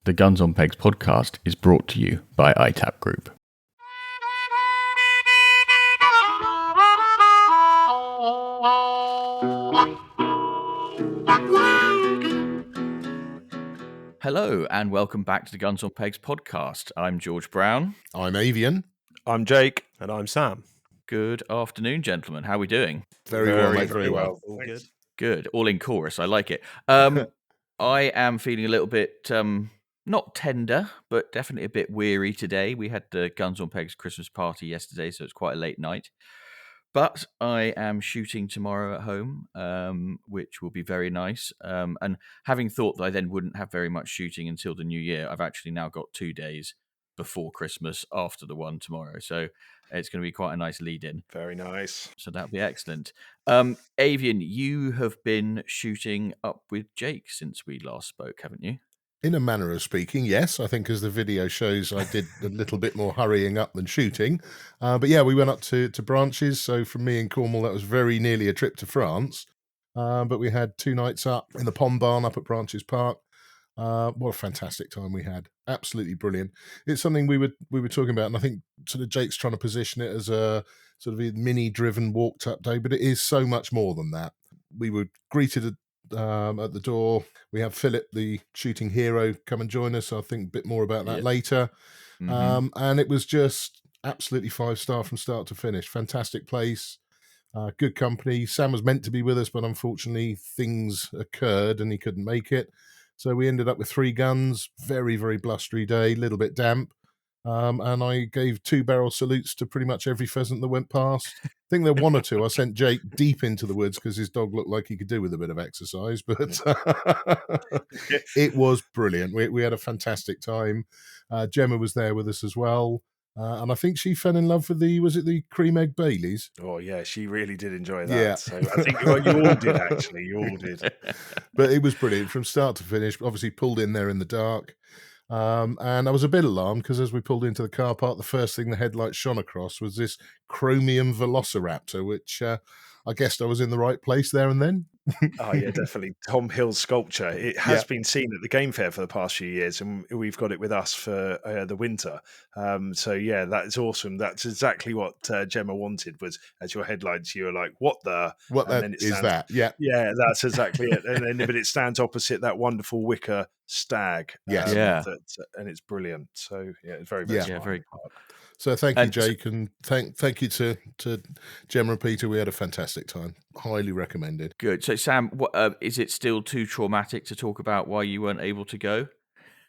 The Guns on Pegs podcast is brought to you by ITAP Group. Hello and welcome back to the Guns on Pegs podcast. I'm George Brown. I'm Avian. I'm Jake. And I'm Sam. Good afternoon, gentlemen. How are we doing? Very well, mate. Very well. All good. Good. All in chorus. I like it. I am feeling a little bit, not tender, but definitely a bit weary today. We had the Guns on Pegs Christmas party yesterday, so it's quite a late night. But I am shooting tomorrow at home, which will be very nice. And having thought that I then wouldn't have very much shooting until the new year, I've actually now got 2 days before Christmas after the one tomorrow. So it's going to be quite a nice lead in. Very nice. So that'll be excellent. Avian, you have been shooting up with Jake since we last spoke, haven't you? In a manner of speaking, yes. I think as the video shows, I did a little bit more hurrying up than shooting. But yeah, we went up to Branches. So from me in Cornwall, that was very nearly a trip to France. But we had 2 nights up in the Pond Barn up at Branches Park. What a fantastic time we had. Absolutely brilliant. It's something we were talking about, and I think sort of Jake's trying to position it as a sort of a mini-driven walked-up day, but it is so much more than that. We were greeted at the door. We have Philip, the shooting hero, come and join us. I think a bit more about that later. Mm-hmm. And it was just absolutely 5-star from start to finish. Fantastic place. Good company. Sam was meant to be with us, but unfortunately things occurred and he couldn't make it. So we ended up with 3 guns. Very, very blustery day, a little bit damp. And I gave 2 barrel salutes to pretty much every pheasant that went past. I think there were 1 or 2. I sent Jake deep into the woods because his dog looked like he could do with a bit of exercise. But it was brilliant. We had a fantastic time. Gemma was there with us as well. And I think she fell in love with the cream egg Baileys? Oh, yeah, she really did enjoy that. Yeah. So I think you all did, actually. You all did. But it was brilliant from start to finish. Obviously pulled in there in the dark. And I was a bit alarmed because as we pulled into the car park, the first thing the headlights shone across was this chromium velociraptor, which I guessed I was in the right place there and then. Oh, yeah, definitely. Tom Hill's sculpture. It has been seen at the Game Fair for the past few years, and we've got it with us for the winter. So, yeah, that is awesome. That's exactly what Gemma wanted was, as your headlights, you were like, what the? What and is that? Yeah. Yeah, that's exactly it. And then, but it stands opposite that wonderful wicker stag. Yes. And it's brilliant. So, yeah, it's very, very Yeah, very cool. So thank you, Jake, and thank you to Gemma and Peter. We had a fantastic time. Highly recommended. Good. So, Sam, is it still too traumatic to talk about why you weren't able to go?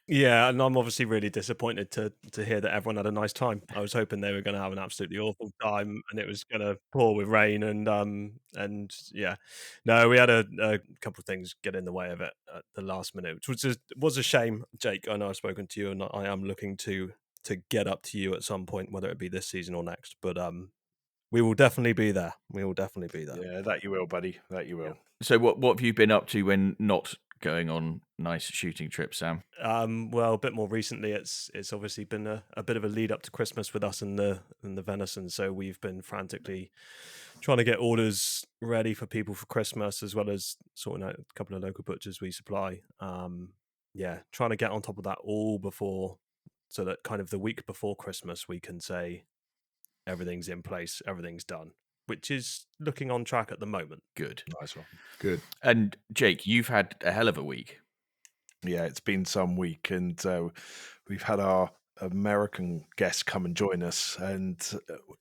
Yeah, and I'm obviously really disappointed to hear that everyone had a nice time. I was hoping they were going to have an absolutely awful time, and it was going to pour with rain. And yeah, no, we had a couple of things get in the way of it at the last minute, which was a shame. Jake, I know I've spoken to you, and I am looking to get up to you at some point, whether it be this season or next. But we will definitely be there. We will definitely be there. Yeah, that you will, buddy. That you will. Yeah. So what have you been up to when not going on nice shooting trips, Sam? Well, a bit more recently, it's obviously been a bit of a lead up to Christmas with us and the venison. So we've been frantically trying to get orders ready for people for Christmas, as well as sorting out a couple of local butchers we supply. Trying to get on top of that all before, so that kind of the week before Christmas we can say everything's in place, everything's done, which is looking on track at the moment. Good. Nice one. Good. And Jake, you've had a hell of a week. Yeah, it's been some week, and we've had our American guests come and join us, and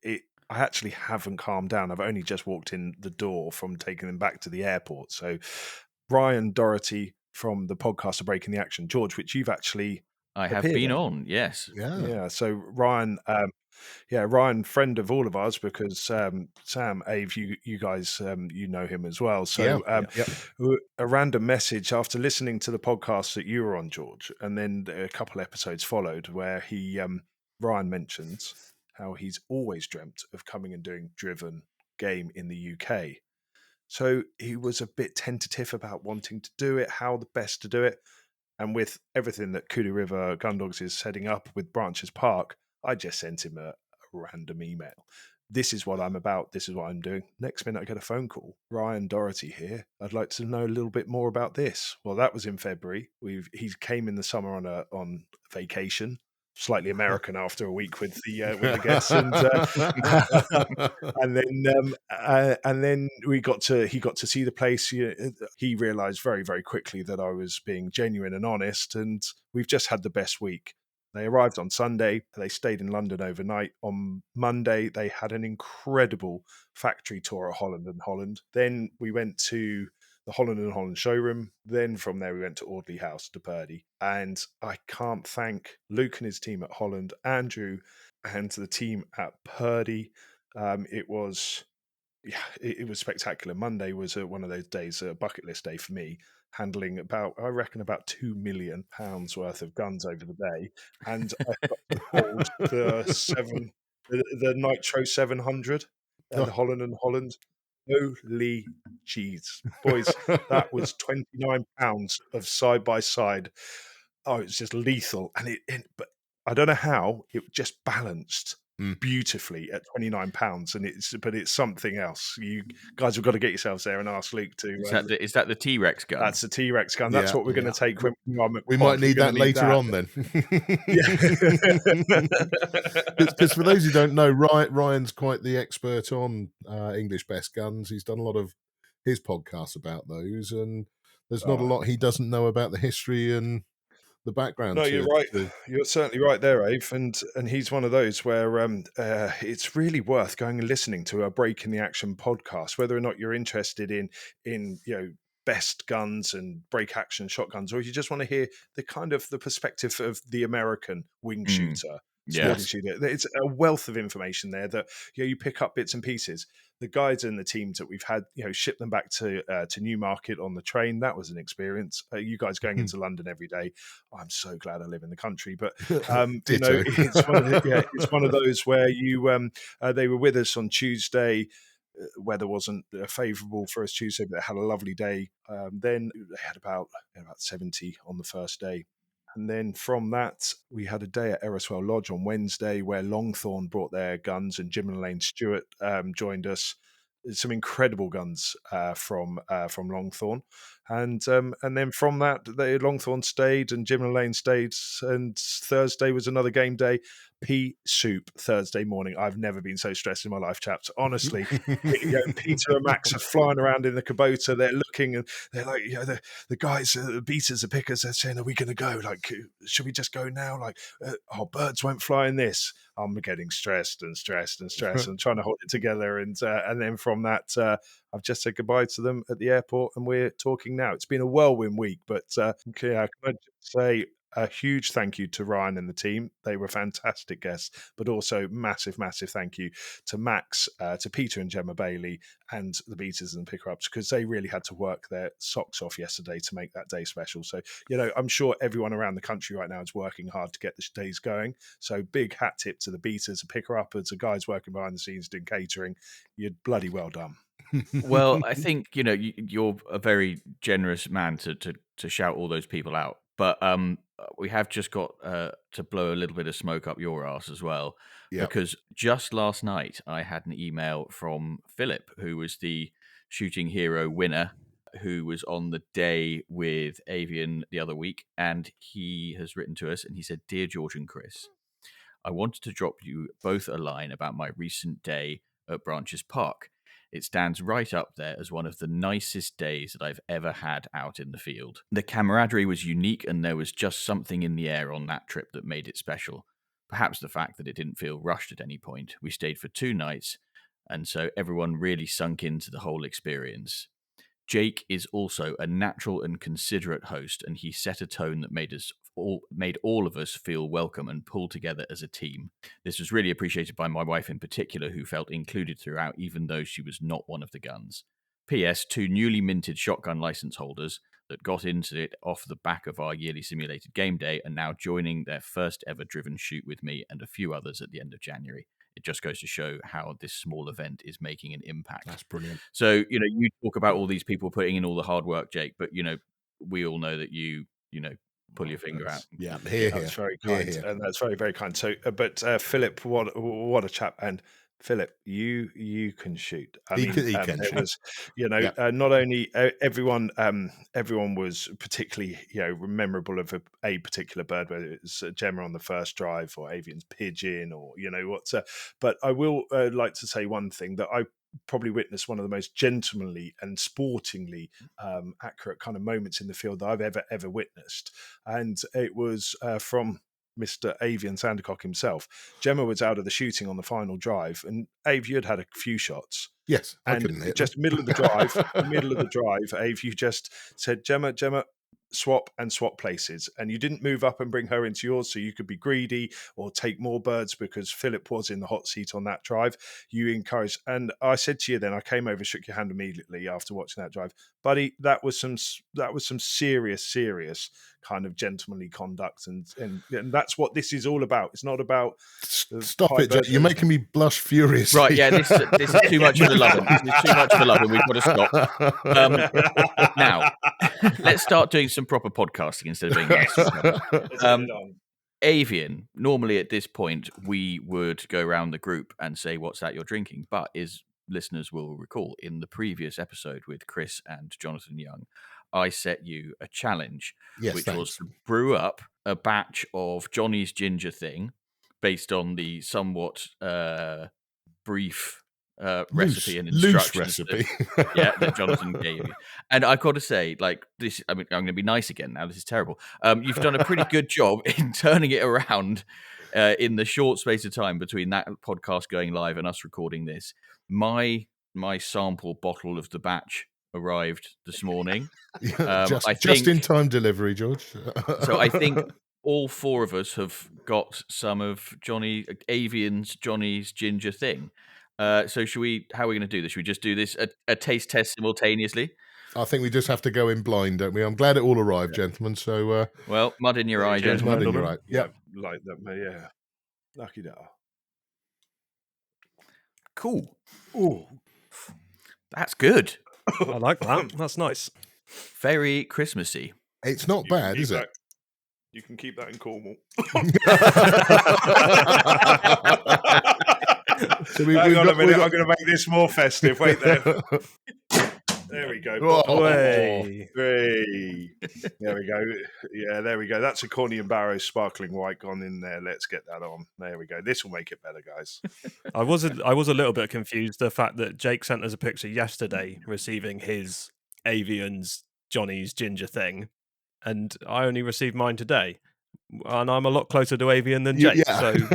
I actually haven't calmed down. I've only just walked in the door from taking them back to the airport. So Ryan Doherty from the podcast of Breaking the Action, George, which you've actually I have been on, yes. Yeah. So Ryan, Ryan, friend of all of ours, because Sam, Ave, you guys, you know him as well. So a random message after listening to the podcast that you were on, George, and then a couple episodes followed where Ryan mentions how he's always dreamt of coming and doing driven game in the UK. So he was a bit tentative about wanting to do it, how the best to do it. And with everything that Cooley River Gun Dogs is setting up with Branches Park, I just sent him a random email. this is what I'm about. This is what I'm doing. Next minute, I get a phone call. Ryan Doherty here. I'd like to know a little bit more about this. Well, that was in February. He came in the summer on vacation. Slightly American after a week with the guests, and then he got to see the place. He realised very, very quickly that I was being genuine and honest, and we've just had the best week. They arrived on Sunday. They stayed in London overnight. On Monday, they had an incredible factory tour at Holland and Holland. Then we went to the Holland and Holland showroom. Then from there, we went to Audley House to Purdy. And I can't thank Luke and his team at Holland, Andrew, and the team at Purdy. It was spectacular. Monday was one of those days, a bucket list day for me, handling about 2 million pounds worth of guns over the day. And I got to hold the Nitro 700 and the Holland and Holland. Holy cheese, boys! That was 29 pounds of side by side. Oh, it's just lethal, but I don't know how it just balanced beautifully at 29 pounds, but it's something else. You guys have got to get yourselves there and ask Luke to. Is that the T-Rex gun? That's the T-Rex gun. That's what we're going to take when we might need that later on then. Because for those who don't know, Ryan's quite the expert on English best guns. He's done a lot of his podcasts about those, and there's not a lot he doesn't know about the history and the background. No, you're right. You're certainly right there, Ave. And he's one of those where it's really worth going and listening to a Break in the Action podcast, whether or not you're interested in best guns and break action shotguns, or if you just want to hear the perspective of the American wing shooter. Yes. It's a wealth of information there that you pick up bits and pieces. The guides and the teams that we've had, ship them back to Newmarket on the train. That was an experience. You guys going into London every day. I'm so glad I live in the country. But it's one of those where they were with us on Tuesday. Weather wasn't favourable for us Tuesday, but they had a lovely day. Then they had about 70 on the first day. And then from that, we had a day at Eraswell Lodge on Wednesday where Longthorn brought their guns and Jim and Elaine Stewart joined us. Some incredible guns from Longthorn. And then from that, Longthorn stayed and Jim and Elaine stayed. And Thursday was another game day. Pea soup Thursday morning. I've never been so stressed in my life, chaps. Honestly, Peter and Max are flying around in the Kubota. They're looking and they're like, the guys, the beaters, the pickers, they're saying, "Are we going to go? Like, should we just go now? Like, birds won't fly in this." I'm getting stressed and trying to hold it together. And then from that, I've just said goodbye to them at the airport, and we're talking now. It's been a whirlwind week, but can I just say a huge thank you to Ryan and the team. They were fantastic guests, but also massive, massive thank you to Max, to Peter and Gemma Bailey, and the beaters and picker-ups, because they really had to work their socks off yesterday to make that day special. So, I'm sure everyone around the country right now is working hard to get the days going. So big hat tip to the beaters, the picker-uppers, the guys working behind the scenes doing catering. You're bloody well done. Well, I think you're a very generous man to shout all those people out, but we have just got to blow a little bit of smoke up your arse as well, because just last night I had an email from Philip, who was the Shooting Hero winner, who was on the day with Avian the other week, and he has written to us and he said, "Dear George and Chris, I wanted to drop you both a line about my recent day at Branches Park. It stands right up there as one of the nicest days that I've ever had out in the field. The camaraderie was unique, and there was just something in the air on that trip that made it special. Perhaps the fact that it didn't feel rushed at any point. We stayed for 2 nights, and so everyone really sunk into the whole experience. Jake is also a natural and considerate host, and he set a tone that made all of us feel welcome and pull together as a team. This was really appreciated by my wife in particular, who felt included throughout, even though she was not one of the guns. P.S. 2 newly minted shotgun license holders that got into it off the back of our yearly simulated game day are now joining their first ever driven shoot with me and a few others at the end of January. It just goes to show how this small event is making an impact." That's brilliant. So, you talk about all these people putting in all the hard work, Jake, but, we all know that you pull your finger out. Yeah, that's very kind, and that's very, very kind. So, but Philip, what a chap, and Philip, you can shoot. I He mean, can there shoot. was, Yep. not only everyone was particularly, memorable of a particular bird, whether it's Gemma on the first drive or Avian's pigeon or what's. But I will like to say one thing, that I probably witnessed one of the most gentlemanly and sportingly accurate kind of moments in the field that I've ever witnessed, and it was from Mr. Avian Sandercock himself. Gemma was out of the shooting on the final drive, and Ave, you had a few shots. Yes, I And couldn't hit just them. middle of the drive, Ave, you just said, Gemma, swap places. And you didn't move up and bring her into yours so you could be greedy or take more birds, because Philip was in the hot seat on that drive. You encouraged. And I said to you then, I came over, shook your hand immediately after watching that drive. Buddy, that was some serious kind of gentlemanly conduct. And that's what this is all about. It's not about... Stop it, Joe. You're making me blush furiously. Right, yeah, this is too much of the loving. This is too much of the loving. We've got to stop. Now, let's start doing some proper podcasting instead of being nice. Avian, normally at this point, we would go around the group and say, what's that you're drinking? But as listeners will recall, in the previous episode with Chris and Jonathan Young, I set you a challenge, which was to brew up a batch of Johnny's ginger thing based on the somewhat brief recipe and instructions that Jonathan gave you. And I've got to say, like, this, I mean, I'm going to be nice again now. This is terrible. You've done a pretty good job in turning it around in the short space of time between that podcast going live and us recording this. My sample bottle of the batch arrived this morning. Just in time delivery, George. So I think all four of us have got some of Johnny's ginger thing. So how are we going to do this? Should we just do this a taste test simultaneously? I think we just have to go in blind, don't we? I'm glad it all arrived, gentlemen. So, well, mud in your eye, gentlemen. Mud in your eye. Yep. Like that, yeah. Lucky that. Cool. Oh, that's good. I like that. That's nice. Very Christmassy. It's not bad, is it? You can keep that in Cornwall. Hang on a minute, I'm going to make this more festive. Wait there. There we go. Hey. There we go. Yeah, there we go. That's a Corny and Barrow sparkling white gone in there. Let's get that on. There we go. This will make it better, guys. I was a little bit confused. The fact that Jake sent us a picture yesterday receiving his Avian's Johnny's ginger thing, and I only received mine today. And I'm a lot closer to Avian than Jake, so I'm not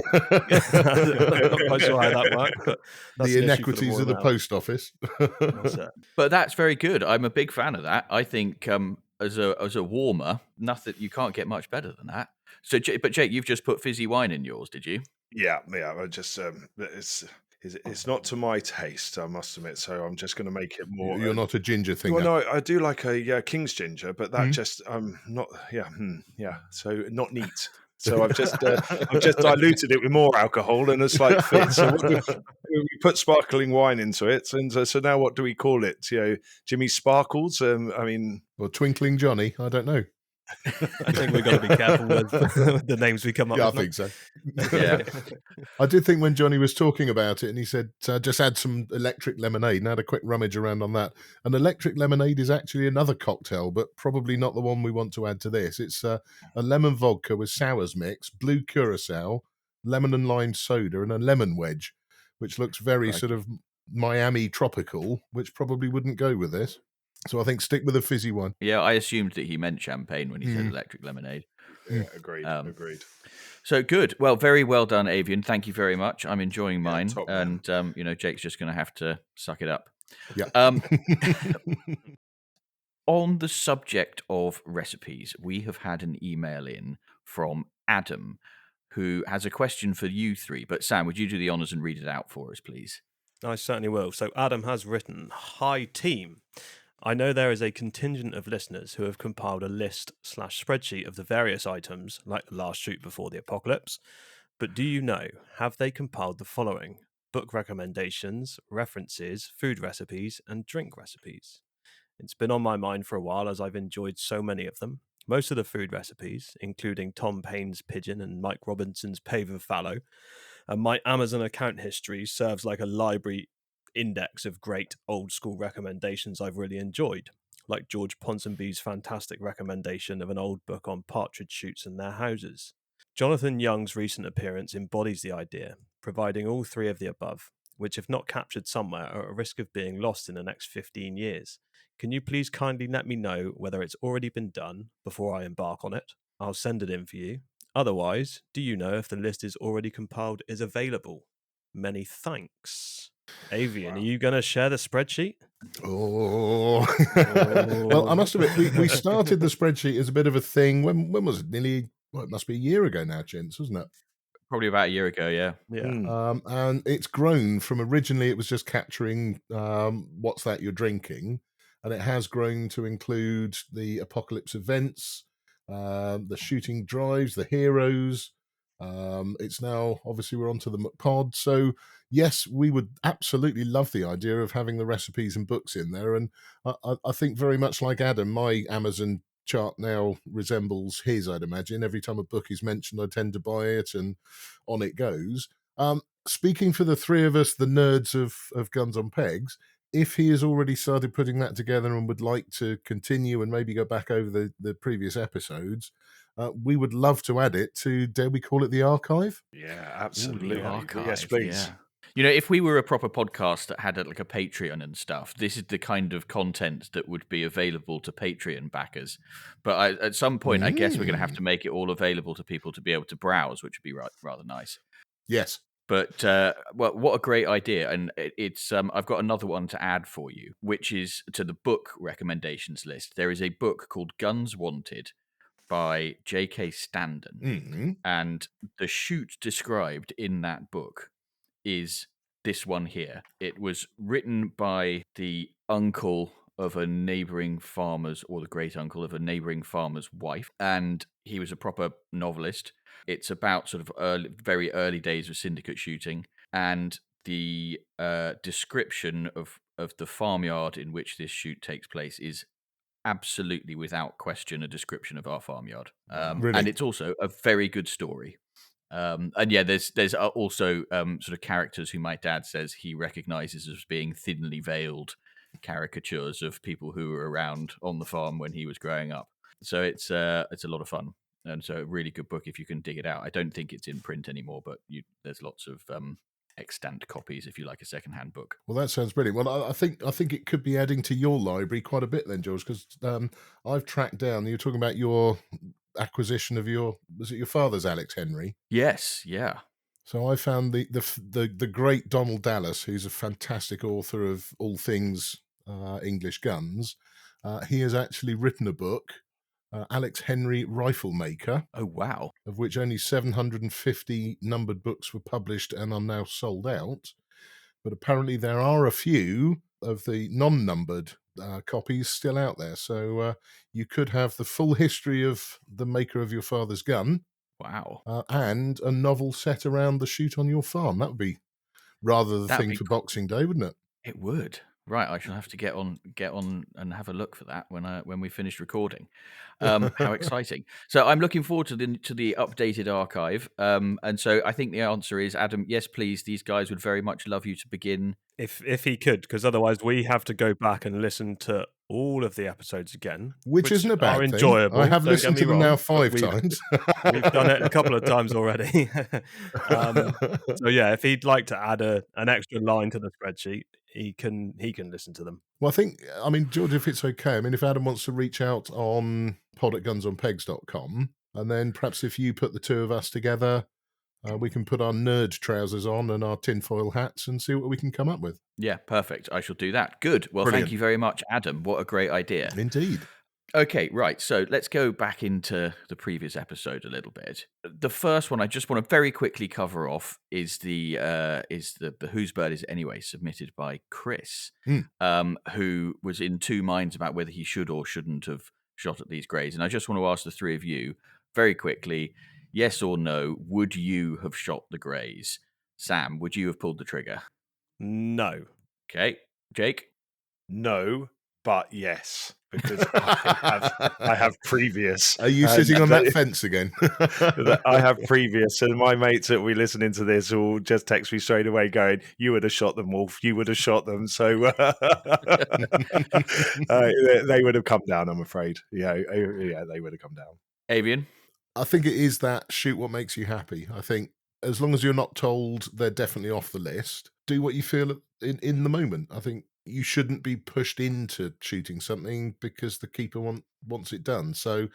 quite sure how that worked. But the inequities of the post office. But that's very good. I'm a big fan of that. I think as a warmer, you can't get much better than that. So, but Jake, you've just put fizzy wine in yours, did you? Yeah. I just it's not to my taste, I must admit. So I'm just going to make it more. You're not a ginger thing. Well, no, I do like a King's ginger, but that just not. Yeah, So not neat. So I've just diluted it with more alcohol and a slight fit. So we put sparkling wine into it, and so now what do we call it? Jimmy Sparkles. I mean, well, Twinkling Johnny. I don't know. I think we've got to be careful with the names we come up with. I think so. Yeah. I did think when Johnny was talking about it and he said, just add some electric lemonade, and I had a quick rummage around on that. And electric lemonade is actually another cocktail, but probably not the one we want to add to this. It's a lemon vodka with sours mix, blue curacao, lemon and lime soda, and a lemon wedge, which looks very sort of Miami tropical, which probably wouldn't go with this. So I think stick with a fizzy one. Yeah, I assumed that he meant champagne when he said electric lemonade. Yeah, agreed. So good. Well, very well done, Avian. Thank you very much. I'm enjoying mine, and Jake's just going to have to suck it up. Yeah. On the subject of recipes, we have had an email in from Adam, who has a question for you three. But Sam, would you do the honours and read it out for us, please? I certainly will. So Adam has written, "Hi team. I know there is a contingent of listeners who have compiled a list/spreadsheet of the various items, like the last shoot before the apocalypse. But do you know, have they compiled the following: book recommendations, references, food recipes, and drink recipes? It's been on my mind for a while as I've enjoyed so many of them. Most of the food recipes, including Tom Payne's pigeon and Mike Robinson's pave of fallow, And my Amazon account history serves like a library index of great old school recommendations I've really enjoyed, like George Ponsonby's fantastic recommendation of an old book on partridge shoots and their houses. Jonathan Young's recent appearance embodies the idea, providing all three of the above, which, if not captured somewhere, are at risk of being lost in the next 15 years. Can you please kindly let me know whether it's already been done before I embark on it? I'll send it in for you. Otherwise, do you know if the list is already compiled is available? Many thanks. Avian, are you going to share the spreadsheet? Oh. Well, I must admit, we started the spreadsheet as a bit of a thing. When was it? Nearly, well, it must be a year ago now, gents, wasn't it? Probably about a year ago, yeah. Yeah. And it's grown from originally it was just capturing what's that you're drinking, and it has grown to include the apocalypse events, the shooting drives, the heroes. It's now obviously we're onto the McPod. So yes, we would absolutely love the idea of having the recipes and books in there. And I think very much like Adam, my Amazon chart now resembles his, I'd imagine. Every time a book is mentioned, I tend to buy it, and on it goes. Speaking for the three of us, the nerds of Guns on Pegs, if he has already started putting that together and would like to continue and maybe go back over the previous episodes, we would love to add it to, dare we call it, the archive? Yeah, absolutely. Archive, Yes, please. yeah. You know, if we were a proper podcast that had like a Patreon and stuff, this is the kind of content that would be available to Patreon backers. But at some point, I guess we're going to have to make it all available to people to be able to browse, which would be rather nice. Yes. But well, what a great idea! And it's I've got another one to add for you, which is to the book recommendations list. There is a book called Guns Wanted by J.K. Standen, and the shoot described in that book is this one here. It was written by the uncle of a neighboring farmer's, or the great uncle of a neighboring farmer's wife, and he was a proper novelist. It's about sort of very early days of syndicate shooting, and the description of the farmyard in which this shoot takes place is absolutely without question a description of our farmyard. Really? And it's also a very good story. And yeah, there's also sort of characters who my dad says he recognizes as being thinly veiled caricatures of people who were around on the farm when he was growing up. So it's a lot of fun, and so a really good book if you can dig it out. I don't think it's in print anymore, but there's lots of extant copies if you like a secondhand book. Well, that sounds brilliant. Well, I think it could be adding to your library quite a bit then, George, because I've tracked down. You're talking about your acquisition of was it your father's Alex Henry? Yes, yeah. So I found the great Donald Dallas, who's a fantastic author of all things English guns. He has actually written a book, Alex Henry Rifle Maker. Oh, wow. Of which only 750 numbered books were published and are now sold out. But apparently there are a few of the non-numbered copies still out there. So you could have the full history of the maker of your father's gun. Wow. And a novel set around the shoot on your farm. That would be rather the thing for Boxing Day, wouldn't it? It would. Right, I shall have to get on and have a look for that when we finish recording. How exciting! So I'm looking forward to the updated archive. And so I think the answer is, Adam, yes, please. These guys would very much love you to begin. If he could, because otherwise we have to go back and listen to all of the episodes again, which isn't a bad thing. Enjoyable. I have listened to them now 5 times. We've done it a couple of times already. So yeah, if he'd like to add an extra line to the spreadsheet, he can listen to them. Well, I mean, George, if it's okay, if Adam wants to reach out on pod@gunsonpegs.com, and then perhaps if you put the two of us together, we can put our nerd trousers on and our tinfoil hats and see what we can come up with. Yeah, perfect. I shall do that. Good. Well, Brilliant. Thank you very much, Adam. What a great idea. Indeed. Okay, right. So let's go back into the previous episode a little bit. The first one I just want to very quickly cover off is the Whose Bird Is It Anyway, submitted by Chris, who was in two minds about whether he should or shouldn't have shot at these greys. And I just want to ask the three of you very quickly, yes or no, would you have shot the greys? Sam, would you have pulled the trigger? No. Okay. Jake? No. but yes, because I have previous. Are you sitting on that fence again? I have previous, and my mates that will be listening to this will just text me straight away going, "You would have shot them, Wolf. You would have shot them." So they would have come down, I'm afraid. Yeah, they would have come down. Avian? I think it is that shoot what makes you happy. I think as long as you're not told they're definitely off the list, do what you feel in the moment. I think you shouldn't be pushed into shooting something because the keeper wants it done. So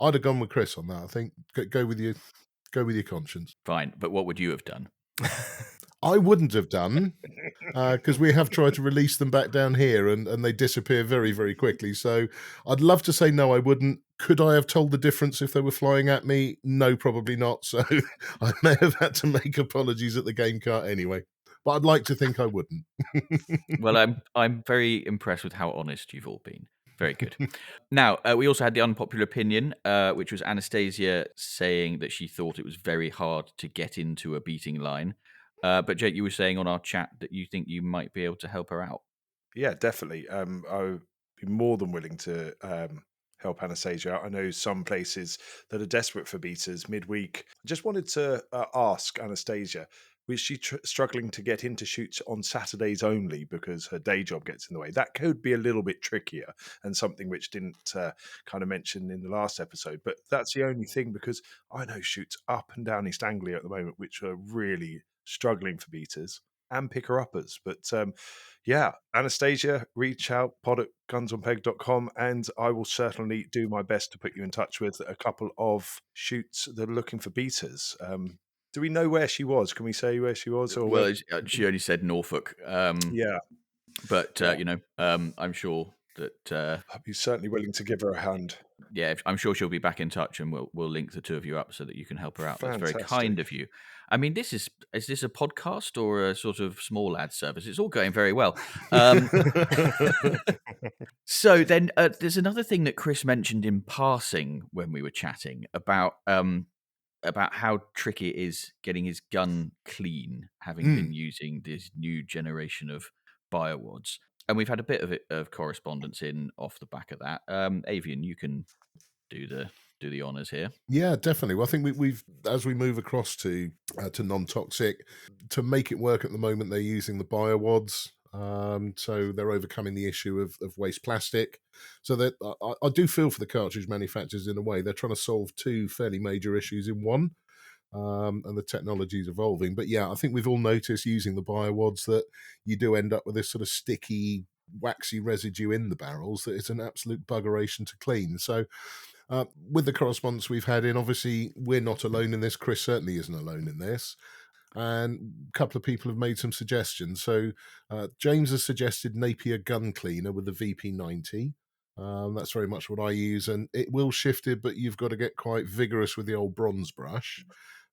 I'd have gone with Chris on that. I think go with your conscience. Fine, but what would you have done? I wouldn't have done, because we have tried to release them back down here and they disappear very, very quickly. So I'd love to say no, I wouldn't. Could I have told the difference if they were flying at me? No, probably not. So I may have had to make apologies at the game cart anyway. But I'd like to think I wouldn't. Well, I'm very impressed with how honest you've all been. Very good. Now, we also had the unpopular opinion, which was Anastasia saying that she thought it was very hard to get into a beating line. But Jake, you were saying on our chat that you think you might be able to help her out. Yeah, definitely. I would be more than willing to help Anastasia out. I know some places that are desperate for beaters midweek. I just wanted to ask Anastasia, was she struggling to get into shoots on Saturdays only because her day job gets in the way? That could be a little bit trickier and something which didn't kind of mention in the last episode. But that's the only thing, because I know shoots up and down East Anglia at the moment which are really struggling for beaters and picker-uppers. But yeah, Anastasia, reach out, pod@gunsonpeg.com, and I will certainly do my best to put you in touch with a couple of shoots that are looking for beaters. Do we know where she was? Can we say where she was? Or well, she only said Norfolk. Yeah. But, I'm sure that... I'd be certainly willing to give her a hand. Yeah, I'm sure she'll be back in touch, and we'll link the two of you up so that you can help her out. That's very kind of you. I mean, is this a podcast or a sort of small ad service? It's all going very well. So then there's another thing that Chris mentioned in passing when we were chatting about how tricky it is getting his gun clean, having been using this new generation of biowads. And we've had a bit of correspondence in off the back of that. Avian, you can do the honors here. Yeah, definitely. Well, I think we've as we move across to non-toxic, to make it work at the moment, they're using the biowads. So they're overcoming the issue of waste plastic. So that I do feel for the cartridge manufacturers in a way. They're trying to solve two fairly major issues in one. And the technology is evolving. But yeah, I think we've all noticed using the biowads that you do end up with this sort of sticky, waxy residue in the barrels that it's an absolute buggeration to clean. So with the correspondence we've had in, obviously we're not alone in this. Chris certainly isn't alone in this. And a couple of people have made some suggestions. So James has suggested Napier gun cleaner with the VP90. That's very much what I use, and it will shift it, but you've got to get quite vigorous with the old bronze brush.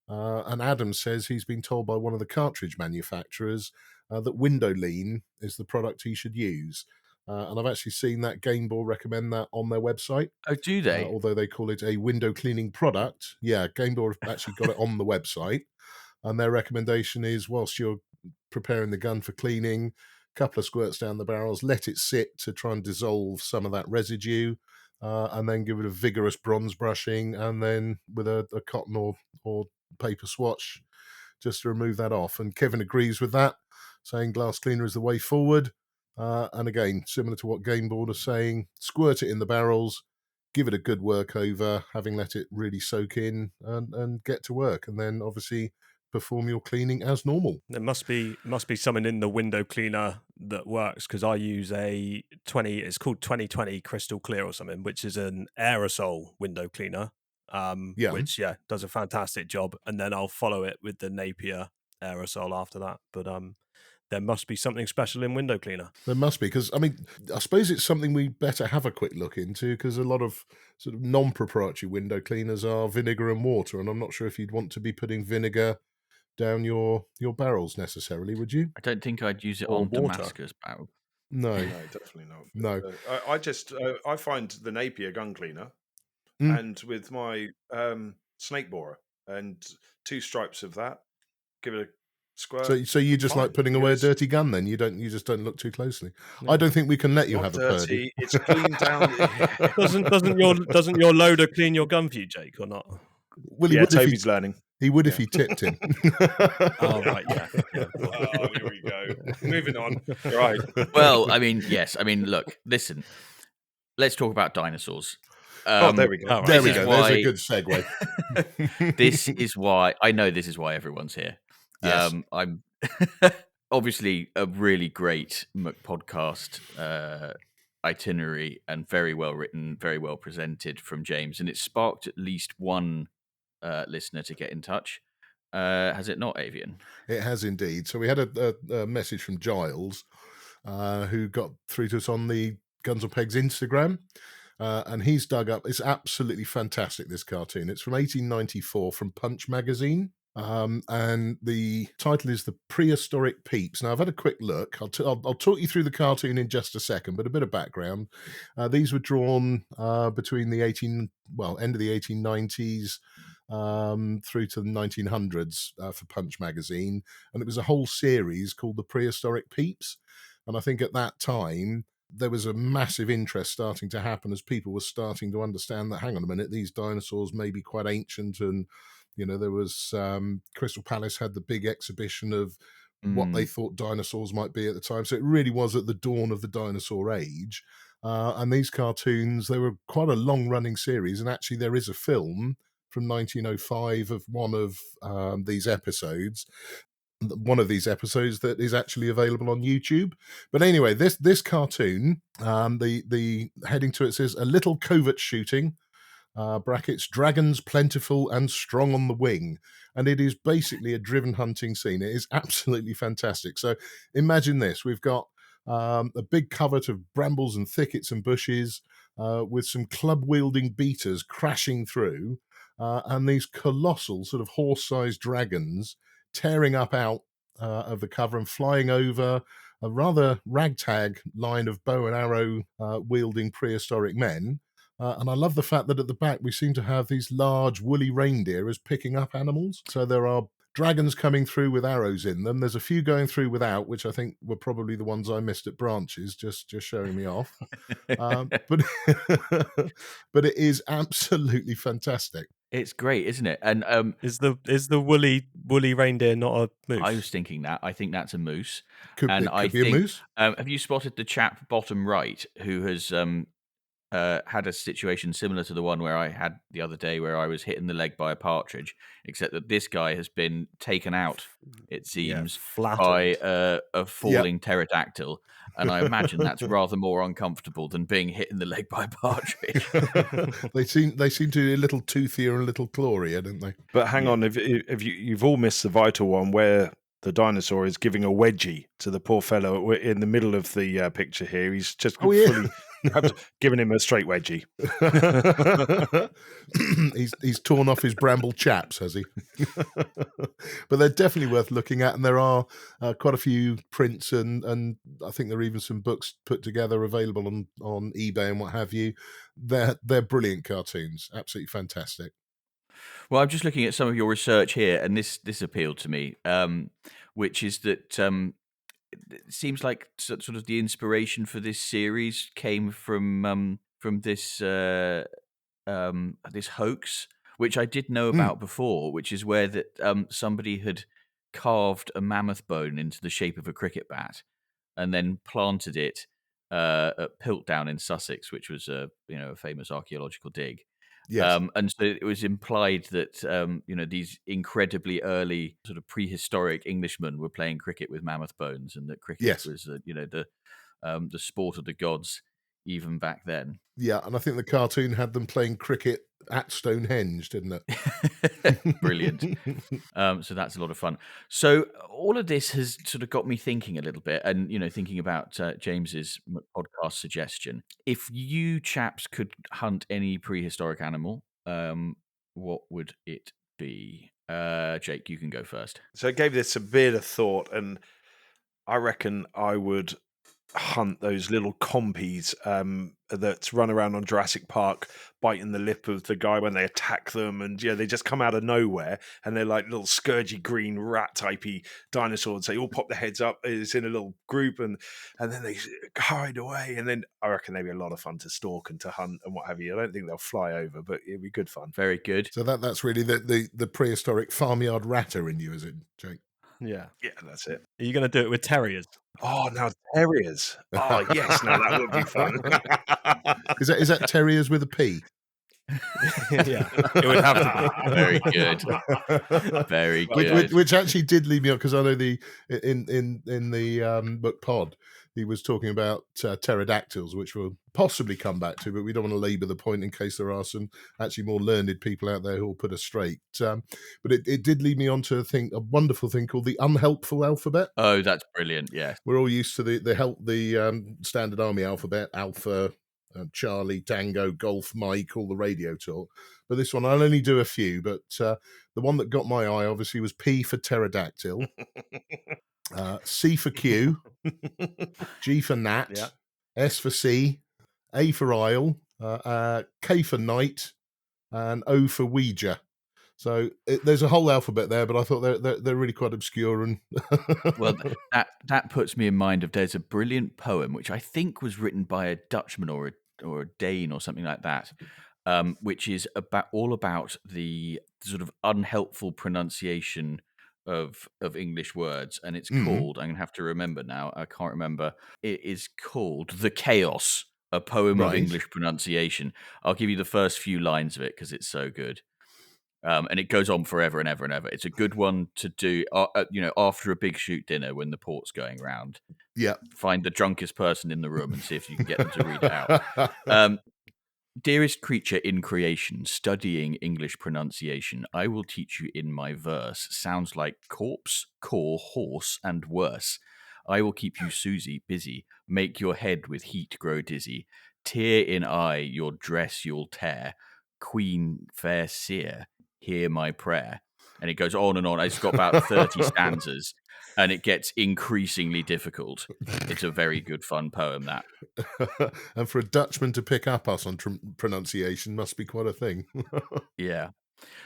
And Adam says he's been told by one of the cartridge manufacturers that Window Lean is the product he should use. And I've actually seen that Game Ball recommend that on their website. Oh, do they? Although they call it a window cleaning product. Yeah, Game Ball have actually got it on the website. And their recommendation is, whilst you're preparing the gun for cleaning, a couple of squirts down the barrels, let it sit to try and dissolve some of that residue, and then give it a vigorous bronze brushing, and then with a cotton or paper swatch just to remove that off. And Kevin agrees with that, saying glass cleaner is the way forward. And again, similar to what Game Board are saying, squirt it in the barrels, give it a good work over, having let it really soak in, and get to work. And then obviously perform your cleaning as normal. There must be something in the window cleaner that works, because I use a 20. It's called 2020 Crystal Clear or something, which is an aerosol window cleaner. Which does a fantastic job, and then I'll follow it with the Napier aerosol after that. But there must be something special in window cleaner. There must be, because I mean, I suppose it's something we better have a quick look into, because a lot of sort of non-proprietary window cleaners are vinegar and water, and I'm not sure if you'd want to be putting vinegar down your barrels necessarily, would you? I don't think I'd use it Or on water. Damascus barrel. No, definitely not. No. I find the Napier gun cleaner, and with my snake borer and 2 stripes of that, give it a squirt. So you just Fine. like putting away a dirty gun then? You just don't look too closely. I don't think we can let you Not have a dirty. birdie. It's clean down. Doesn't your loader clean your gun for you, Jake, or not? Well, Yeah, Toby's learning. He would if he tipped him. Oh, right, yeah. Oh, here we go. Moving on. Right. Well, I mean, yes. I mean, look, listen. Let's talk about dinosaurs. There we go. Right. There we go. Why, There's a good segue. this is why I know this is why everyone's here. Yes. I'm obviously a really great podcast itinerary and very well written, very well presented from James, and it sparked at least one listener to get in touch. Has it not, Avian? It has indeed. So we had a message from Giles, who got through to us on the Guns on Pegs Instagram. And he's dug up, it's absolutely fantastic, this cartoon. It's from 1894 from Punch magazine. And the title is The Prehistoric Peeps. Now, I've had a quick look. I'll talk you through the cartoon in just a second, but a bit of background. These were drawn between the end of the 1890s through to the 1900s for Punch magazine. And it was a whole series called The Prehistoric Peeps. And I think at that time, there was a massive interest starting to happen as people were starting to understand that, hang on a minute, these dinosaurs may be quite ancient. And, there was Crystal Palace had the big exhibition of what they thought dinosaurs might be at the time. So it really was at the dawn of the dinosaur age. And these cartoons, they were quite a long running series. And actually there is a film from 1905 of one of these episodes. One of these episodes that is actually available on YouTube. But anyway, this cartoon, the heading to it says, "A little covert shooting, brackets, dragons plentiful and strong on the wing." And it is basically a driven hunting scene. It is absolutely fantastic. So imagine this. We've got a big covert of brambles and thickets and bushes with some club-wielding beaters crashing through, and these colossal sort of horse-sized dragons tearing up out of the cover and flying over a rather ragtag line of bow and arrow wielding prehistoric men. And I love the fact that at the back we seem to have these large woolly reindeer as picking up animals. So there are dragons coming through with arrows in them. There's a few going through without, which I think were probably the ones I missed at Branches, just showing me off. But but it is absolutely fantastic. It's great, isn't it? And is the woolly reindeer not a moose? I was thinking that. I think that's a moose. Could be a moose. Have you spotted the chap bottom right who has had a situation similar to the one where I had the other day, where I was hit in the leg by a partridge, except that this guy has been taken out, it seems, by a falling pterodactyl. And I imagine that's rather more uncomfortable than being hit in the leg by a partridge. They seem to be a little toothier and a little clawier, don't they? But hang on, if you've all missed the vital one where the dinosaur is giving a wedgie to the poor fellow in the middle of the picture here. He's just fully giving him a straight wedgie. he's torn off his bramble chaps, has he? But they're definitely worth looking at, and there are quite a few prints, and I think there are even some books put together available on eBay and what have you. They're brilliant cartoons, absolutely fantastic. Well, I'm just looking at some of your research here, and this appealed to me, which is that it seems like sort of the inspiration for this series came from this this hoax, which I did know about before, which is where that somebody had carved a mammoth bone into the shape of a cricket bat, and then planted it at Piltdown in Sussex, which was a famous archaeological dig. Yes. And so it was implied that these incredibly early sort of prehistoric Englishmen were playing cricket with mammoth bones, and that cricket was the sport of the gods even back then. Yeah, and I think the cartoon had them playing cricket at Stonehenge, didn't it? Brilliant. So that's a lot of fun. So all of this has sort of got me thinking a little bit, and thinking about James's podcast suggestion. If you chaps could hunt any prehistoric animal, what would it be? Jake, you can go first. So I gave this a bit of thought, and I reckon I would hunt those little compies that run around on Jurassic Park, biting the lip of the guy when they attack them, and they just come out of nowhere, and they're like little scourgy green rat typey dinosaurs. They all pop their heads up. It's in a little group, and then they hide away. And then I reckon they'd be a lot of fun to stalk and to hunt and what have you. I don't think they'll fly over, but it'd be good fun. Very good. So that's really the prehistoric farmyard ratter in you, is it, Jake? Yeah, that's it. Are you going to do it with terriers? Oh, now terriers. Oh, yes, now that would be fun. Is that terriers with a P? Yeah, it would have to be. Very good. Very good. Which actually did lead me on, because I know in the book pod, he was talking about pterodactyls, which we'll possibly come back to, but we don't want to labour the point in case there are some actually more learned people out there who will put us straight. But it did lead me on to a wonderful thing called the unhelpful alphabet. Oh, that's brilliant! Yeah, we're all used to the standard army alphabet: Alpha, Charlie, Tango, Golf, Mike, all the radio talk. But this one, I'll only do a few. But the one that got my eye, obviously, was P for pterodactyl. C for Q, G for Nat, S for C, A for Isle, K for Knight, and O for Ouija. So there's a whole alphabet there, but I thought they're really quite obscure. And well, that puts me in mind of there's a brilliant poem which I think was written by a Dutchman or a Dane or something like that, which is all about the sort of unhelpful pronunciation of English words, and it's called, I'm gonna have to remember now, I can't remember, it is called The Chaos, a poem of English pronunciation. I'll give you the first few lines of it because it's so good, and it goes on forever and ever and ever. It's a good one to do after a big shoot dinner when the port's going around. Find the drunkest person in the room and see if you can get them to read it out. Dearest creature in creation, studying English pronunciation, I will teach you in my verse. Sounds like corpse, core, horse, and worse. I will keep you, Susie, busy. Make your head with heat grow dizzy. Tear in eye, your dress you'll tear. Queen, fair seer, hear my prayer. And it goes on and on. It's got about 30 stanzas, and it gets increasingly difficult. It's a very good, fun poem, that. And for a Dutchman to pick up us on pronunciation must be quite a thing. Yeah.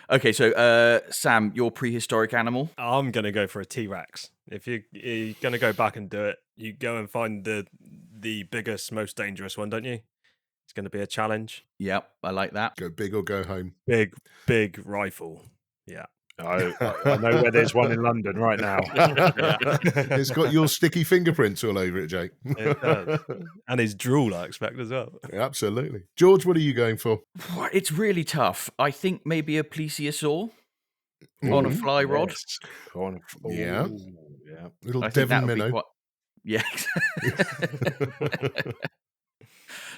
Okay, so Sam, your prehistoric animal? I'm going to go for a T-Rex. If you're going to go back and do it, you go and find the biggest, most dangerous one, don't you? It's going to be a challenge. Yep, I like that. Go big or go home. Big rifle. Yeah. I know where there's one in London right now. It's got your sticky fingerprints all over it, Jake. It does. And his drool, I expect, as well. Absolutely. George, what are you going for? It's really tough. I think maybe a plesiosaur on a fly rod. Yes. Yeah. Little Devon minnow. Yeah.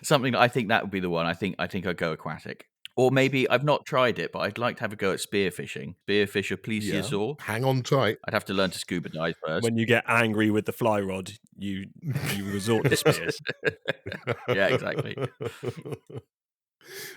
Something I think that would be the one. I think I'd go aquatic. Or maybe, I've not tried it, but I'd like to have a go at spearfishing. Spearfish a plesiosaur. Hang on tight. I'd have to learn to scuba dive first. When you get angry with the fly rod, you resort to spears. Yeah, exactly.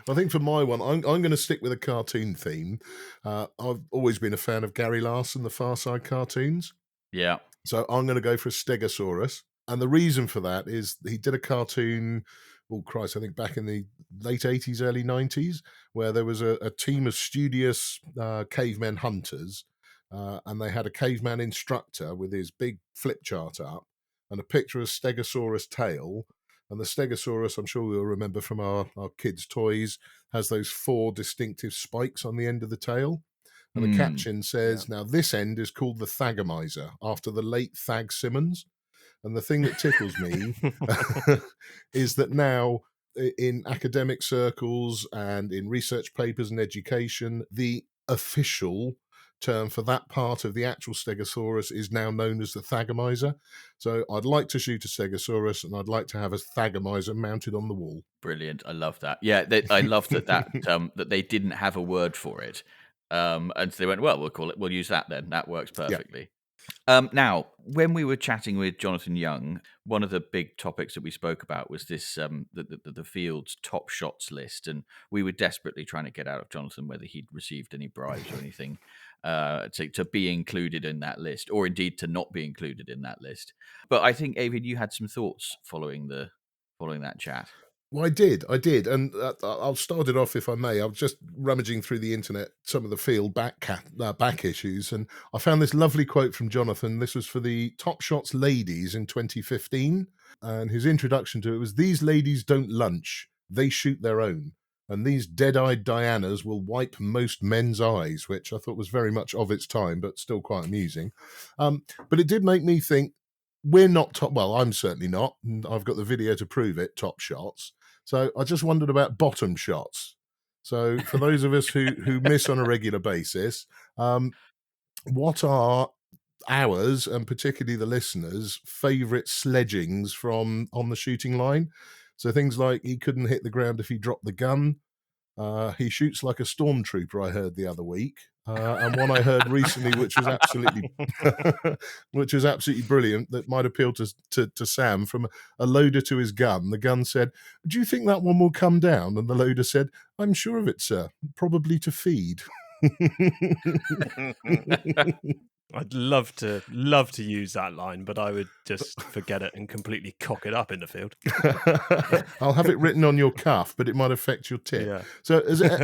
I think for my one, I'm going to stick with a cartoon theme. I've always been a fan of Gary Larson, the Far Side cartoons. Yeah. So I'm going to go for a Stegosaurus. And the reason for that is he did a cartoon, I think back in the late 80s, early 90s, where there was a team of studious cavemen hunters, and they had a caveman instructor with his big flip chart up and a picture of Stegosaurus tail. And the Stegosaurus, I'm sure we'll remember from our kids' toys, has those 4 distinctive spikes on the end of the tail. And the caption says, now this end is called the Thagomizer, after the late Thag Simmons. And the thing that tickles me is that now in academic circles and in research papers and education, the official term for that part of the actual Stegosaurus is now known as the Thagomizer. So I'd like to shoot a Stegosaurus, and I'd like to have a Thagomizer mounted on the wall. Brilliant. I love that. Yeah, I love that that they didn't have a word for it. And so they went, well, we'll call it, we'll use that then. That works perfectly. Now, when we were chatting with Jonathan Young, one of the big topics that we spoke about was this the field's top shots list, and we were desperately trying to get out of Jonathan whether he'd received any bribes or anything to be included in that list, or indeed to not be included in that list. But I think, Avian, you had some thoughts following that chat. Well, I did, and I'll start it off if I may. I was just rummaging through the internet, some of the field back issues, and I found this lovely quote from Jonathan. This was for the Top Shots ladies in 2015, and his introduction to it was, "These ladies don't lunch; they shoot their own, and these dead-eyed Dianas will wipe most men's eyes," which I thought was very much of its time, but still quite amusing. But it did make me think. We're not top. Well, I'm certainly not. And I've got the video to prove it. Top Shots. So I just wondered about bottom shots. So for those of us who miss on a regular basis, what are ours, and particularly the listeners' favourite sledgings from on the shooting line? So things like, he couldn't hit the ground if he dropped the gun. He shoots like a stormtrooper, I heard the other week. And one I heard recently, which was absolutely brilliant, that might appeal to Sam, from a loader to his gun. The gun said, "Do you think that one will come down?" And the loader said, "I'm sure of it, sir. Probably to feed." I'd love to use that line, but I would just forget it and completely cock it up in the field. I'll have it written on your cuff, but it might affect your tip. Yeah. So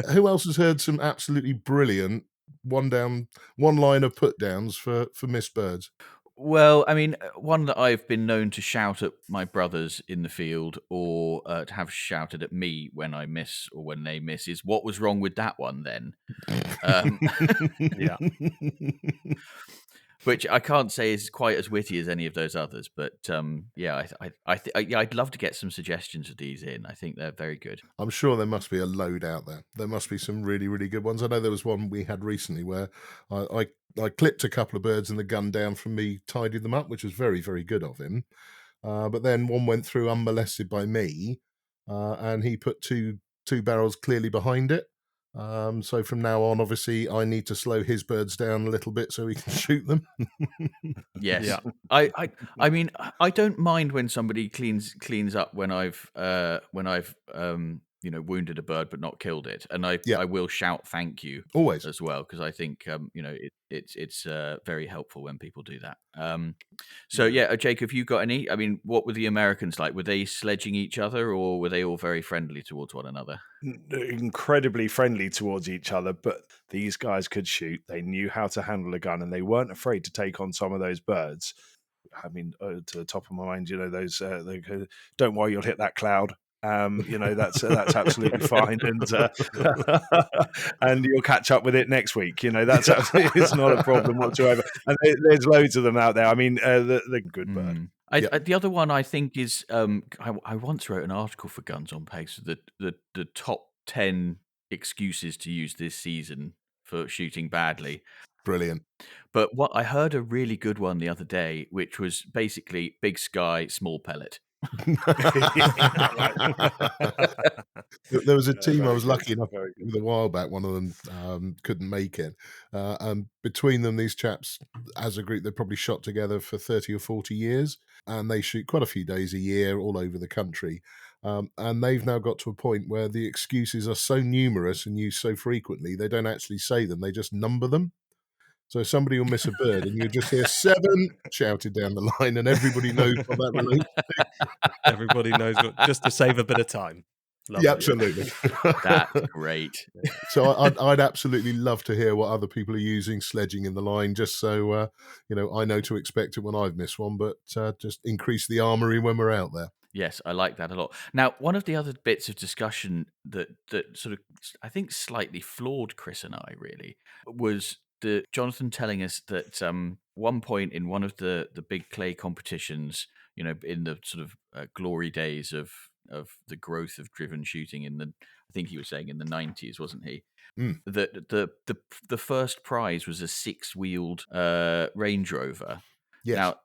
who else has heard some absolutely brilliant one-liner put-downs for missed birds? Well, I mean, one that I've been known to shout at my brothers in the field, or to have shouted at me when I miss or when they miss, is, "What was wrong with that one then?" Yeah. Which I can't say is quite as witty as any of those others, but yeah, I'd love to get some suggestions of these in. I think they're very good. I'm sure there must be a load out there. There must be some really, really good ones. I know there was one we had recently where I clipped a couple of birds and the gun down from me tidied them up, which was very, very good of him. But then one went through unmolested by me, and he put two barrels clearly behind it. So from now on, obviously, I need to slow his birds down a little bit so he can shoot them. Yes, Yeah. I mean, I don't mind when somebody cleans up when I've wounded a bird but not killed it, and I will shout thank you Always as well, because I think it's very helpful when people do that. So yeah, Jake, have you got any? I mean, what were the Americans like? Were they sledging each other, or were they all very friendly towards one another? Incredibly friendly towards each other, but these guys could shoot. They knew how to handle a gun, and they weren't afraid to take on some of those birds. I mean, to the top of my mind, those "Don't worry, you'll hit that cloud." That's absolutely fine, and you'll catch up with it next week. That's absolutely, it's not a problem whatsoever. And there's loads of them out there. I mean, the good bird. The other one I think is I once wrote an article for Guns on Pegs, the top 10 excuses to use this season for shooting badly. Brilliant. But what I heard a really good one the other day, which was basically big sky, small pellet. There was a team I was lucky enough with a while back. One of them couldn't make it. And between them, these chaps, as a group, they probably shot together for 30 or 40 years. And they shoot quite a few days a year all over the country. And they've now got to a point where the excuses are so numerous and used so frequently, they don't actually say them, they just number them. So somebody will miss a bird and you just hear 7 shouted down the line, and everybody knows what that relates to. Everybody knows just to save a bit of time. Yeah, absolutely. That's great. So I'd absolutely love to hear what other people are using sledging in the line, just so I know to expect it when I've missed one, but just increase the armory when we're out there. Yes, I like that a lot. Now, one of the other bits of discussion that sort of, I think, slightly floored Chris and I, really, was Jonathan telling us that one point in one of the big clay competitions, in the sort of glory days of the growth of driven shooting I think he was saying in the 90s, wasn't he? That the first prize was a 6-wheeled Range Rover. Yes. Now,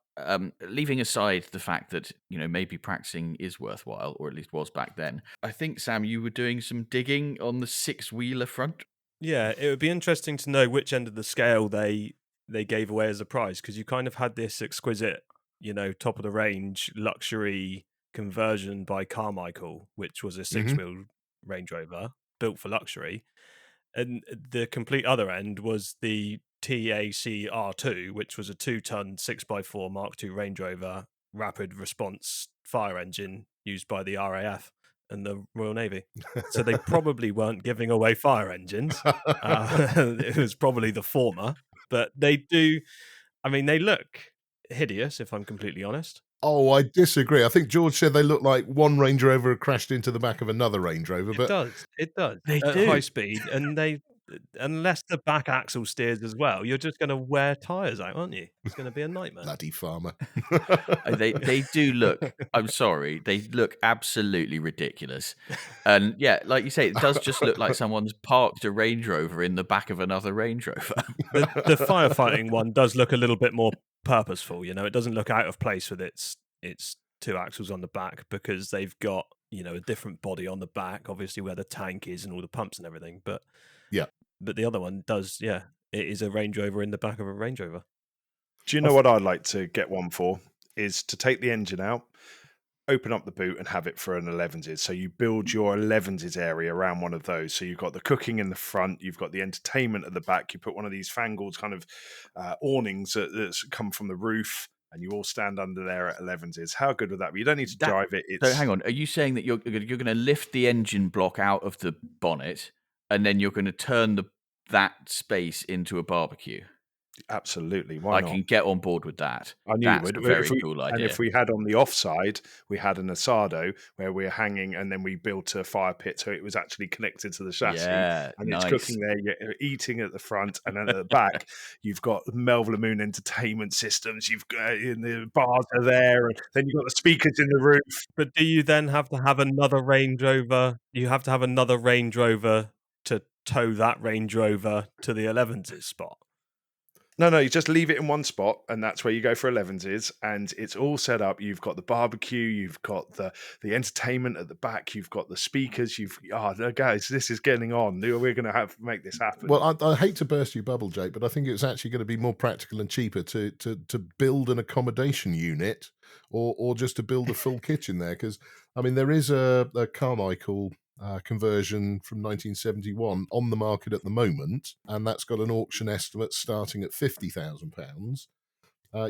leaving aside the fact that maybe practicing is worthwhile, or at least was back then, I think, Sam, you were doing some digging on the 6-wheeler front. Yeah, it would be interesting to know which end of the scale they they gave away as a prize, because you kind of had this exquisite, top of the range luxury conversion by Carmichael, which was a 6-wheel Range Rover built for luxury, and the complete other end was the TAC R2, which was a 2-ton 6x4 Mark II Range Rover rapid response fire engine used by the RAF and the Royal Navy. So they probably weren't giving away fire engines. It was probably the former, but they do. I mean, they look hideous, if I'm completely honest. Oh, I disagree. I think George said they look like one Range Rover crashed into the back of another Range Rover. But it does. They at do. high speed, and unless the back axle steers as well, you're just going to wear tyres out, aren't you? It's going to be a nightmare. Bloody farmer. They do look, I'm sorry, they look absolutely ridiculous. And yeah, like you say, it does just look like someone's parked a Range Rover in the back of another Range Rover. The firefighting one does look a little bit more purposeful, it doesn't look out of place with its 2 axles on the back, because they've got, a different body on the back, obviously where the tank is and all the pumps and everything. But yeah. But the other one does, it is a Range Rover in the back of a Range Rover. Do you know what I'd like to get one for? Is to take the engine out, open up the boot and have it for an 11s. So you build your 11s area around one of those. So you've got the cooking in the front, you've got the entertainment at the back. You put one of these fangled kind of awnings that's come from the roof, and you all stand under there at 11s. How good would that be? You don't need to drive it. So hang on, are you saying that you're going to lift the engine block out of the bonnet, and then you're going to turn that space into a barbecue? Absolutely. Why not? I can get on board with that. I knew That's you would. a very cool idea. And if we had on the offside, we had an asado where we're hanging, and then we built a fire pit so it was actually connected to the chassis. Yeah, and nice. It's cooking there, you're eating at the front, and then at the back, you've got Melville Moon entertainment systems. You've got the bars are there, and then you've got the speakers in the roof. But do you then have to have another Range Rover? You have to have another Range Rover to tow that Range Rover to the 11s spot? No, you just leave it in one spot, and that's where you go for 11s, and it's all set up. You've got the barbecue, you've got the entertainment at the back, you've got the speakers. Guys, this is getting on. We're going to make this happen. Well, I hate to burst your bubble, Jake, but I think it's actually going to be more practical and cheaper to build an accommodation unit, or just to build a full kitchen there. Because I mean, there is a Carmichael conversion from 1971 on the market at the moment, and that's got an auction estimate starting at £50,000.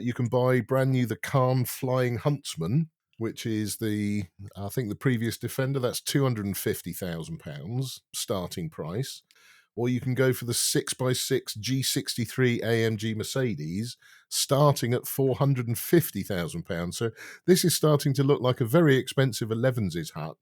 You can buy brand new the Cairn Flying Huntsman, which is I think the previous Defender. That's £250,000 starting price. Or you can go for the 6x6 G63 AMG Mercedes, starting at £450,000. So this is starting to look like a very expensive 11s hut.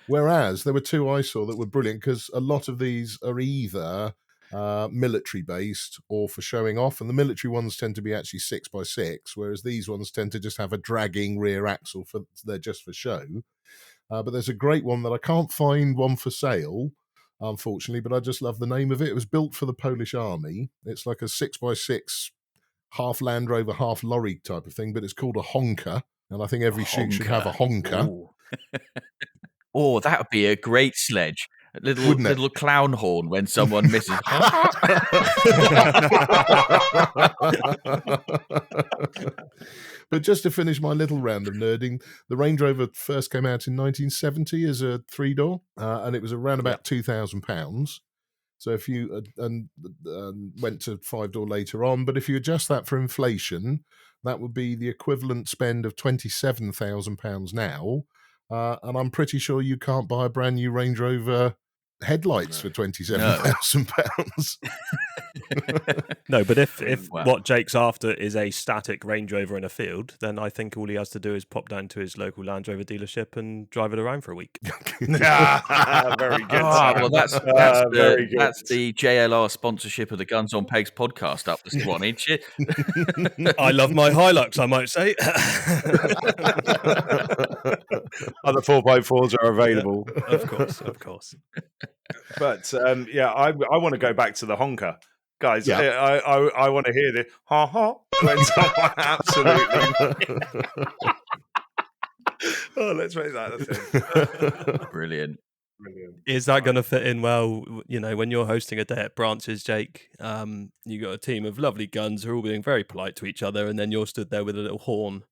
Whereas there were 2 I saw that were brilliant, because a lot of these are either military based or for showing off, and the military ones tend to be actually 6x6, whereas these ones tend to just have a dragging rear axle. They're just for show. But there's a great one that I can't find one for sale, unfortunately, but I just love the name of it. It was built for the Polish army. It's like a 6x6 half Land Rover, half lorry type of thing, but it's called a honker, and I think every shoot should have a honker. Oh, that would be a great sledge. A little clown horn when someone misses. But just to finish my little round of nerding, the Range Rover first came out in 1970 as a 3-door, and it was around about £2,000. So if you went to 5-door later on, but if you adjust that for inflation, that would be the equivalent spend of £27,000 now. And I'm pretty sure you can't buy a brand new Range Rover headlights for £27,000. No, but if what Jake's after is a static Range Rover in a field, then I think all he has to do is pop down to his local Land Rover dealership and drive it around for a week. Very good. Well, that's the JLR sponsorship of the Guns on Pegs podcast up this one, ain't you? I love my Hilux, I might say. Other 4x4s are available. Yeah, of course. But I want to go back to the honker. Guys, I want to hear the ha-ha when someone absolutely... Oh, let's make that a thing. Brilliant. Brilliant. Is that going to fit in well? You know, when you're hosting a day at Branches, Jake, you got a team of lovely guns who are all being very polite to each other, and then you're stood there with a little horn.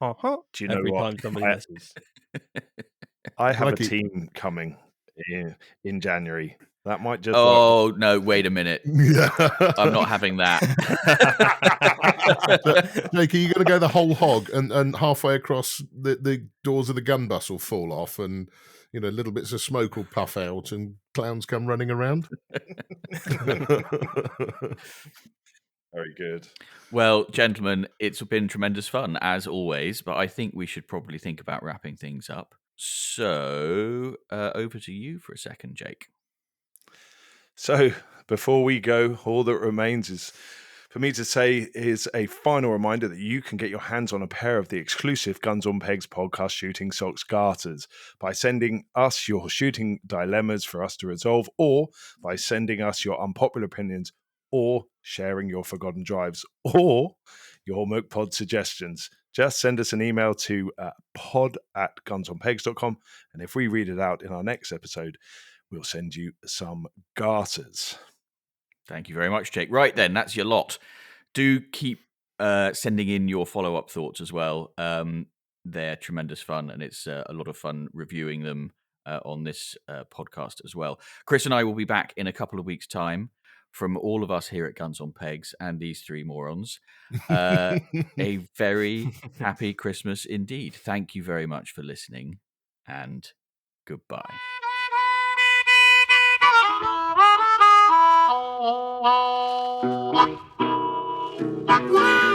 Do you know Every what? time somebody misses. I have Like a it- team coming in January. That might just Oh, no, wait a minute. Yeah. I'm not having that. Jake, are you going to go the whole hog and halfway across the doors of the gun bus will fall off and, you know, little bits of smoke will puff out and clowns come running around? Very good. Well, gentlemen, it's been tremendous fun, as always, but I think we should probably think about wrapping things up. So, over to you for a second, Jake. So before we go, all that remains is for me to say is a final reminder that you can get your hands on a pair of the exclusive Guns on Pegs podcast shooting socks garters by sending us your shooting dilemmas for us to resolve, or by sending us your unpopular opinions, or sharing your forgotten drives, or your MookPod suggestions. Just send us an email to pod@gunsonpegs.com, and if we read it out in our next episode, we'll send you some garters. Thank you very much, Jake. Right then, that's your lot. Do keep sending in your follow-up thoughts as well. They're tremendous fun, and it's a lot of fun reviewing them on this podcast as well. Chris and I will be back in a couple of weeks' time. From all of us here at Guns on Pegs and these three morons, a very happy Christmas indeed. Thank you very much for listening, and goodbye. Wow.